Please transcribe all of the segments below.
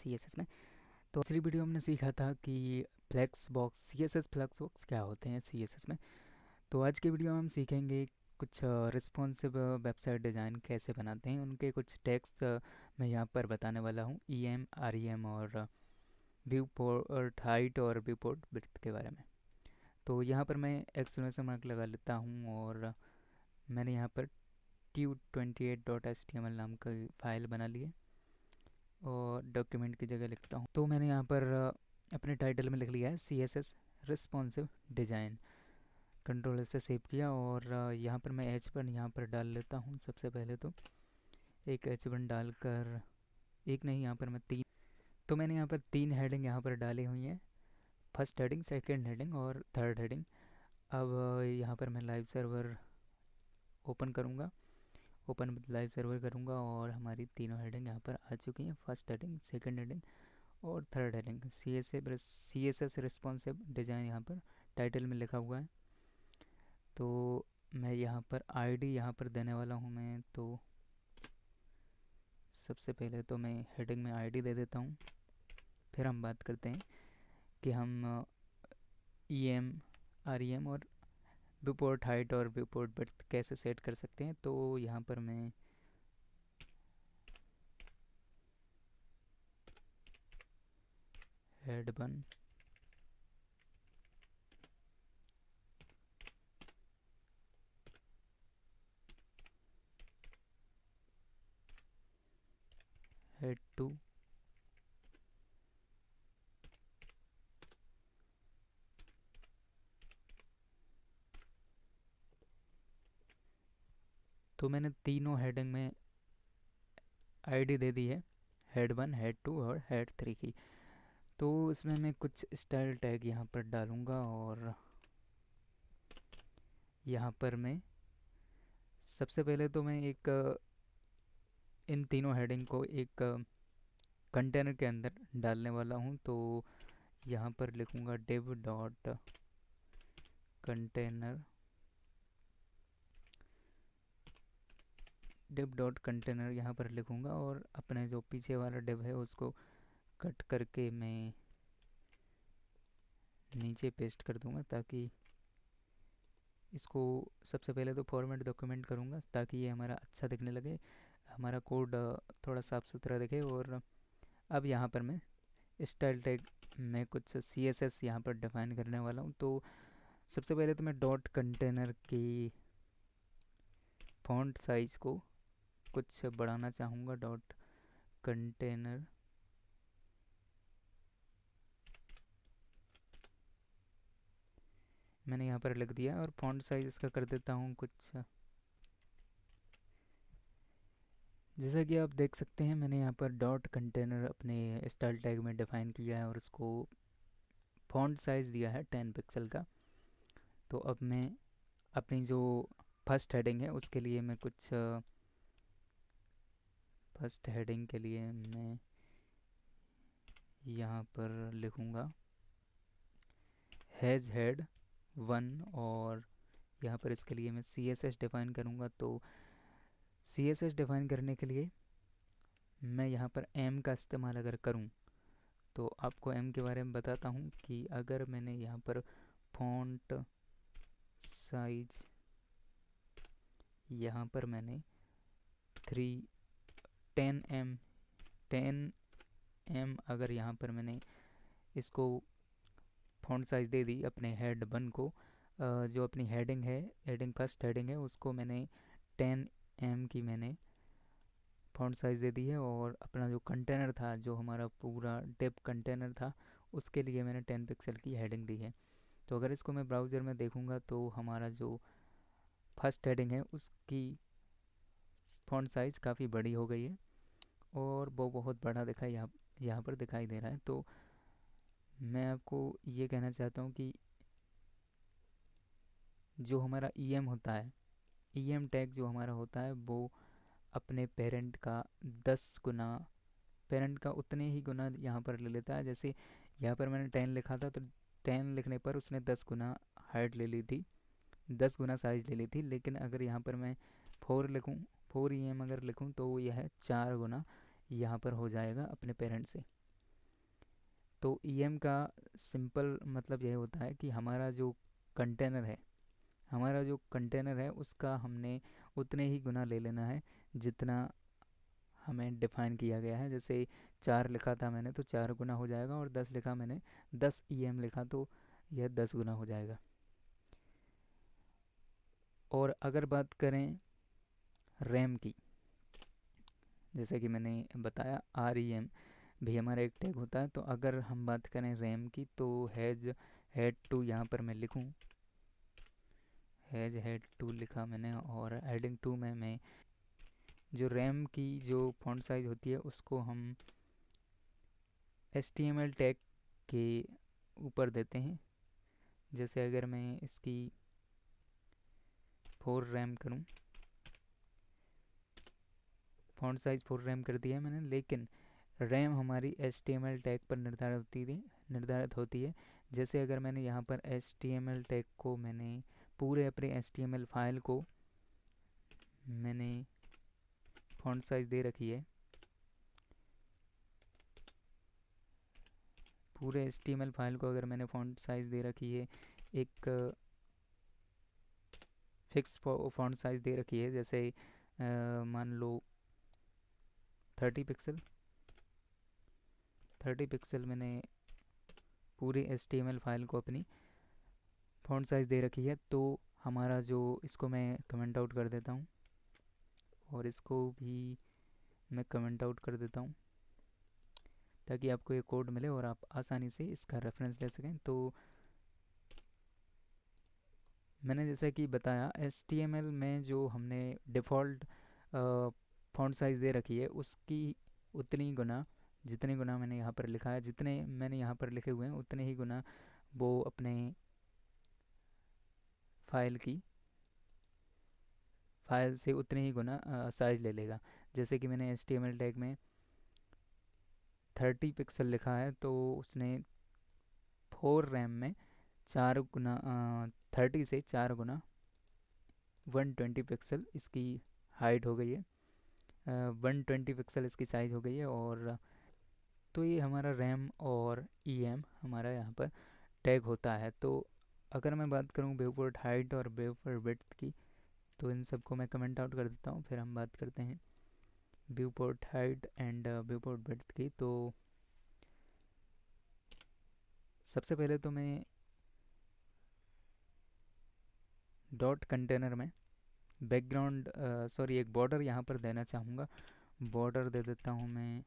CSS में। तो पिछली वीडियो में हमने सीखा था कि flex box CSS flex box क्या होते हैं CSS में। तो आज की वीडियो में हम सीखेंगे कुछ रिस्पॉन्सिव वेबसाइट डिज़ाइन कैसे बनाते हैं, उनके कुछ टेक्स्ट मैं यहाँ पर बताने वाला हूँ, EM REM और व्यू पोर्ट हाइट और व्यू पोर्ट विड्थ के बारे में। तो यहाँ पर मैं एक्सक्लेमेशन मार्क लगा लेता हूँ और मैंने यहाँ पर tube28.html नाम की फ़ाइल बना ली है और डॉक्यूमेंट की जगह लिखता हूँ। तो मैंने यहाँ पर अपने टाइटल में लिख लिया है CSS रिस्पॉन्सिव डिज़ाइन। कंट्रोल से सेव किया और यहाँ पर मैं H1 यहाँ पर डाल लेता हूँ। सबसे पहले तो एक H1 डालकर, एक नहीं, यहाँ पर मैं तीन, तो मैंने यहाँ पर तीन हेडिंग यहाँ पर डाली हुई हैं, फर्स्ट हेडिंग, सेकंड हेडिंग और थर्ड हेडिंग। अब यहाँ पर मैं लाइव सर्वर ओपन करूँगा, ओपन विद लाइव सर्वर करूँगा और हमारी तीनों हेडिंग यहाँ पर आ चुकी हैं, फर्स्ट हेडिंग, सेकंड हेडिंग और third heading. CSS responsive design यहाँ पर टाइटल में लिखा हुआ है। तो मैं यहाँ पर आईडी यहाँ पर देने वाला हूँ मैं, तो सबसे पहले तो मैं हेडिंग में आईडी दे देता हूँ। फिर हम बात करते हैं कि हम EM REM और व्यू पोर्ट हाइट और व्यू पोर्ट विड्थ कैसे सेट कर सकते हैं। तो यहाँ पर मैं हेड 1, हेड 2, तो मैंने तीनों हेडिंग में आईडी दे दी है, हेड 1, हेड 2 और हेड 3 की। तो इसमें मैं कुछ स्टाइल टैग यहाँ पर डालूँगा और यहाँ पर मैं सबसे पहले तो मैं एक इन तीनों हेडिंग को एक कंटेनर के अंदर डालने वाला हूँ। तो यहाँ पर लिखूँगा div dot container, div dot container यहाँ पर लिखूँगा और अपने जो पीछे वाला div है उसको कट करके मैं नीचे पेस्ट कर दूँगा, ताकि इसको सबसे पहले तो फॉर्मेट डॉक्यूमेंट करूँगा ताकि ये हमारा अच्छा दिखने लगे, हमारा कोड थोड़ा साफ़ सुथरा दिखे। और अब यहाँ पर मैं स्टाइल टैग में कुछ CSS यहाँ पर डिफाइन करने वाला हूँ। तो सबसे पहले तो मैं डॉट कंटेनर की फॉन्ट साइज़ को कुछ बढ़ाना चाहूँगा। डॉट कंटेनर मैंने यहाँ पर लिख दिया और फॉन्ट साइज़ इसका कर देता हूँ कुछ, जैसा कि आप देख सकते हैं मैंने यहाँ पर डॉट कंटेनर अपने स्टाइल टैग में डिफ़ाइन किया है और उसको फॉन्ट साइज़ दिया है 10 पिक्सल का। तो अब मैं अपनी जो फर्स्ट हेडिंग है उसके लिए मैं कुछ फर्स्ट हेडिंग के लिए मैं यहाँ पर लिखूँगा हेड 1 और यहाँ पर इसके लिए मैं CSS डिफ़ाइन करूँगा। तो CSS डिफ़ाइन करने के लिए मैं यहाँ पर M का इस्तेमाल अगर करूँ तो आपको M के बारे में बताता हूँ कि अगर मैंने यहाँ पर फॉन्ट साइज यहाँ पर मैंने 10 M अगर यहाँ पर मैंने इसको फॉन्ट साइज़ दे दी अपने हेड 1 को, जो अपनी हेडिंग है, हेडिंग फर्स्ट हेडिंग है, उसको मैंने 10 M की मैंने फॉन्ट साइज़ दे दी है। और अपना जो कंटेनर था, जो हमारा पूरा डिव कंटेनर था, उसके लिए मैंने 10 पिक्सल की हेडिंग दी है। तो अगर इसको मैं ब्राउज़र में देखूँगा तो हमारा जो फर्स्ट हेडिंग है उसकी फॉन्ट साइज़ काफ़ी बड़ी हो गई है और वो बहुत बड़ा दिखाई यहाँ पर दिखाई दे रहा है। तो मैं आपको ये कहना चाहता हूँ कि जो हमारा EM होता है, EM टैग जो हमारा होता है वो अपने पेरेंट का 10 गुना, पेरेंट का उतने ही गुना यहाँ पर ले लेता है। जैसे यहाँ पर मैंने 10 लिखा था तो 10 लिखने पर उसने 10 गुना हाइट ले ली थी, 10 गुना साइज़ ले ली थी। लेकिन अगर यहाँ पर मैं 4 लिखूँ, 4 EM अगर लिखूँ तो यह 4 गुना यहाँ पर हो जाएगा अपने पेरेंट से। तो ईएम का सिंपल मतलब यह होता है कि हमारा जो कंटेनर है उसका हमने उतने ही गुना ले लेना है जितना हमें डिफाइन किया गया है। जैसे 4 लिखा था मैंने तो 4 गुना हो जाएगा, और 10 लिखा मैंने 10 ईएम लिखा तो यह 10 गुना हो जाएगा। और अगर बात करें रैम की, जैसे कि मैंने बताया आर ई एम भी हमारा एक टैग होता है। तो अगर हम बात करें रैम की तो हेड टू यहाँ पर मैं लिखूँ, हेड टू लिखा मैंने, और एडिंग टू में मैं जो रैम की जो फॉन्ट साइज होती है उसको हम HTML टैग के ऊपर देते हैं। जैसे अगर मैं इसकी 4 रैम करूँ, फॉन्ट साइज 4 रैम कर दिया है मैंने, लेकिन रैम हमारी HTML टैग पर निर्धारित होती है। जैसे अगर मैंने यहाँ पर HTML टैग को मैंने पूरे अपने HTML फाइल को मैंने फॉन्ट साइज दे रखी है, पूरे HTML फाइल को अगर मैंने फॉन्ट साइज दे रखी है, एक फिक्स फॉन्ट साइज दे रखी है, जैसे मान लो 30 पिक्सल मैंने पूरी HTML फाइल को अपनी फॉन्ट साइज दे रखी है, तो हमारा जो, इसको मैं कमेंट आउट कर देता हूँ और इसको भी मैं कमेंट आउट कर देता हूँ ताकि आपको ये कोड मिले और आप आसानी से इसका रेफरेंस ले सकें। तो मैंने जैसा कि बताया HTML में जो हमने डिफ़ॉल्ट फॉन्ट साइज़ दे रखी है उसकी उतनी गुना, जितने गुना मैंने यहाँ पर लिखा है, जितने मैंने यहाँ पर लिखे हुए हैं उतने ही गुना वो अपने फाइल से उतने ही गुना साइज ले लेगा। जैसे कि मैंने HTML टैग में 30 पिक्सल लिखा है तो उसने 4 रैम में 4 गुना 30 से 4 गुना 120 पिक्सल इसकी हाइट हो गई है, 120 पिक्सल इसकी साइज़ हो गई है। और तो ये हमारा रैम और EM हमारा यहाँ पर टैग होता है। तो अगर मैं बात करूँ व्यू हाइट और व्यू विड्थ की, तो इन सबको मैं कमेंट आउट कर देता हूँ, फिर हम बात करते हैं view height and view width की। तो सबसे पहले तो मैं डॉट कंटेनर में बैकग्राउंड सॉरी एक बॉर्डर यहाँ पर देना चाहूँगा। बॉर्डर दे देता हूँ मैं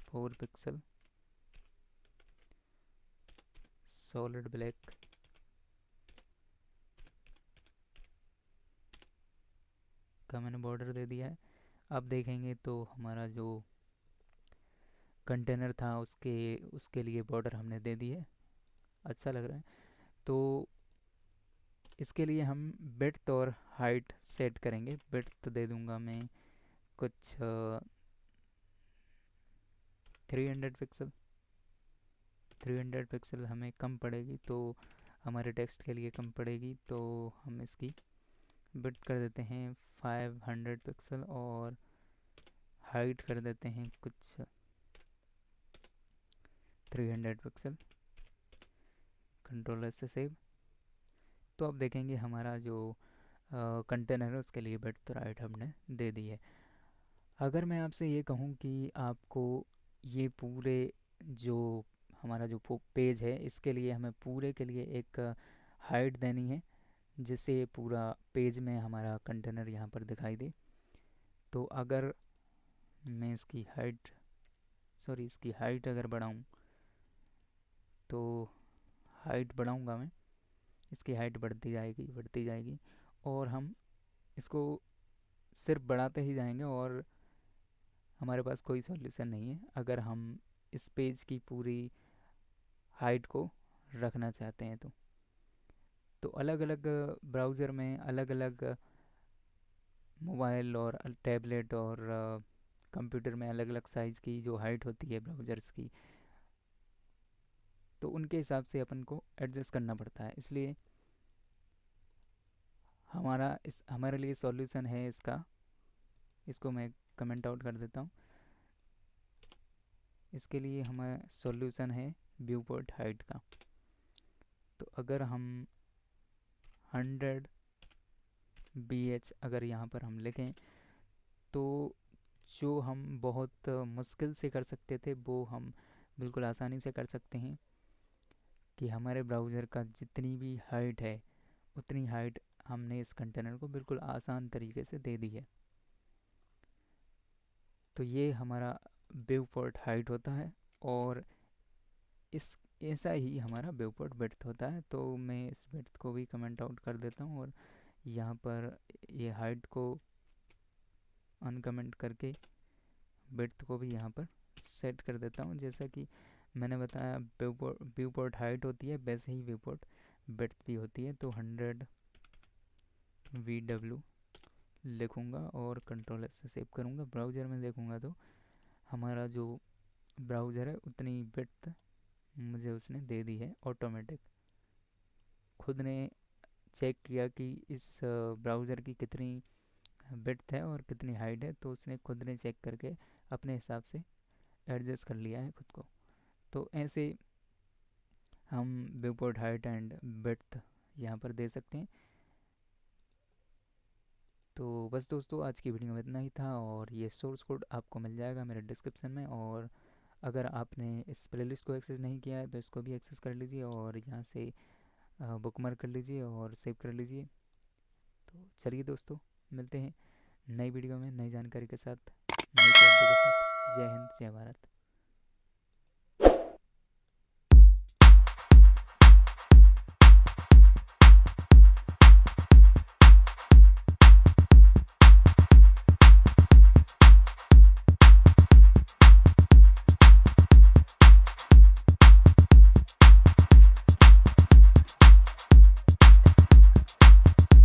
4 पिक्सल सॉलिड ब्लैक का मैंने बॉर्डर दे दिया है। अब देखेंगे तो हमारा जो कंटेनर था उसके लिए बॉर्डर हमने दे दी है, अच्छा लग रहा है। तो इसके लिए हम विड्थ और हाइट सेट करेंगे। विड्थ दे दूंगा मैं कुछ 300 पिक्सल, 300 पिक्सल हमें कम पड़ेगी, तो हमारे टेक्स्ट के लिए कम पड़ेगी, तो हम इसकी विड्थ कर देते हैं 500 पिक्सल और हाइट कर देते हैं कुछ 300 पिक्सल। कंट्रोल से सेव। तो अब देखेंगे हमारा जो कंटेनर है उसके लिए विड्थ और हाइट हमने दे दी है। अगर मैं आपसे ये कहूँ कि आपको ये पूरे जो हमारा जो पेज है इसके लिए हमें पूरे के लिए एक हाइट देनी है जिससे पूरा पेज में हमारा कंटेनर यहाँ पर दिखाई दे। तो अगर मैं इसकी हाइट अगर बढ़ाऊँ, तो हाइट बढ़ाऊँगा मैं, इसकी हाइट बढ़ती जाएगी और हम इसको सिर्फ बढ़ाते ही जाएंगे और हमारे पास कोई सॉल्यूशन नहीं है अगर हम इस पेज की पूरी हाइट को रखना चाहते हैं। तो अलग अलग ब्राउज़र में अलग अलग मोबाइल और टैबलेट और कंप्यूटर में अलग अलग साइज़ की जो हाइट होती है ब्राउज़र्स की, तो उनके हिसाब से अपन को एडजस्ट करना पड़ता है। इसलिए हमारे लिए सॉल्यूशन है इसका, इसको मैं कमेंट आउट कर देता हूँ। इसके लिए हमारा सॉल्यूशन है व्यू पोर्ट हाइट का। तो अगर हम 100 BH अगर यहाँ पर हम लिखें, तो जो हम बहुत मुश्किल से कर सकते थे वो हम बिल्कुल आसानी से कर सकते हैं कि हमारे ब्राउज़र का जितनी भी हाइट है उतनी हाइट हमने इस कंटेनर को बिल्कुल आसान तरीके से दे दी है। तो ये हमारा व्यू पोर्ट हाइट होता है, और इस ऐसा ही हमारा व्यू पोर्ट विड्थ होता है। तो मैं इस विड्थ को भी कमेंट आउट कर देता हूँ, और यहाँ पर ये हाइट को अनकमेंट करके विड्थ को भी यहाँ पर सेट कर देता हूँ। जैसा कि मैंने बताया व्यू पोर्ट हाइट होती है, वैसे ही व्यू पोर्ट विड्थ भी होती है। तो 100 VW लिखूँगा और कंट्रोल एस से सेव करूँगा। ब्राउज़र में देखूँगा तो हमारा जो ब्राउज़र है उतनी विड्थ मुझे उसने दे दी है ऑटोमेटिक। खुद ने चेक किया कि इस ब्राउज़र की कितनी विड्थ है और कितनी हाइट है, तो उसने खुद ने चेक करके अपने हिसाब से एडजस्ट कर लिया है खुद को। तो ऐसे हम व्यूपोर्ट हाइट एंड विड्थ यहाँ पर दे सकते हैं। तो बस दोस्तों, आज की वीडियो में इतना ही था, और ये सोर्स कोड आपको मिल जाएगा मेरे डिस्क्रिप्शन में। और अगर आपने इस प्लेलिस्ट को एक्सेस नहीं किया है तो इसको भी एक्सेस कर लीजिए, और यहाँ से बुकमार्क कर लीजिए और सेव कर लीजिए। तो चलिए दोस्तों, मिलते हैं नई वीडियो में नई जानकारी के साथ, नई टॉपिक के साथ। जय हिंद, जय भारत।